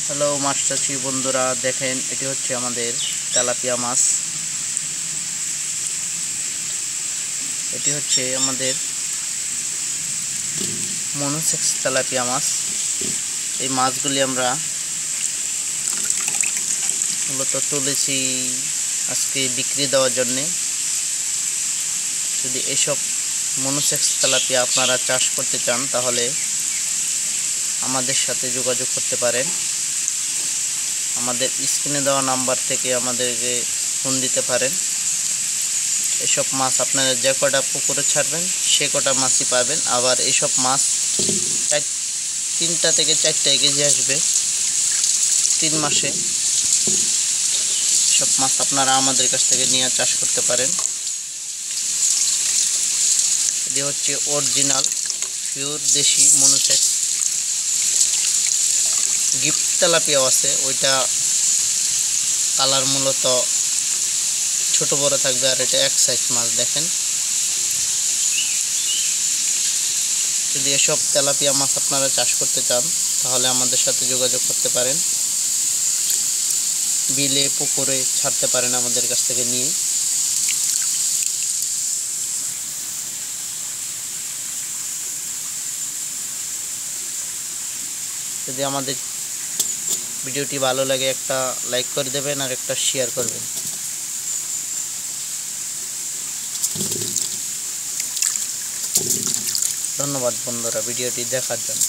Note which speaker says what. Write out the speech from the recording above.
Speaker 1: Hello মাছ চাষি বন্ধুরা, দেখেন এটি হচ্ছে আমাদের তেলাপিয়া মাছ। এটি হচ্ছে আমাদের মনোসেক্স তেলাপিয়া মাছ। এই মাছগুলি আমরা মূলত তুলেছি আজকে বিক্রি দেওয়ার জন্যে। যদি এসব মনোসেক্স তেলাপিয়া আপনারা চাষ করতে চান তাহলে আমাদের সাথে যোগাযোগ করতে পারেন। আমাদের স্ক্রিনে দেওয়া নাম্বার থেকে আমাদেরকে ফোন দিতে পারেন। এসব মাছ আপনারা যে কটা পুকুরে ছাড়বেন সে কটা মাছই পাবেন। আবার এসব মাছ 3টা থেকে 4টা কেজি আসবে 3 মাসে। সব মাছ আপনারা আমাদের কাছ থেকে নিয়ে চাষ করতে পারেন। এটি হচ্ছে অরিজিনাল পিওর দেশি মনোসেক্স। গিফট তেলাপিয়াও আছে, ওইটা কালার মূলত ছোট বড় থাকবে, আর এটা এক সাইজ মাছ। দেখেন, যদি এসব তেলাপিয়া মাছ আপনারা চাষ করতে চান তাহলে আমাদের সাথে যোগাযোগ করতে পারেন। বিলে পুকুরে ছাড়তে পারেন আমাদের কাছ থেকে নিয়ে। যদি আমাদের ভিডিওটি ভালো লাগে একটা লাইক করে দেবেন আর একটা শেয়ার করবেন। ধন্যবাদ বন্ধুরা ভিডিওটি দেখার জন্য।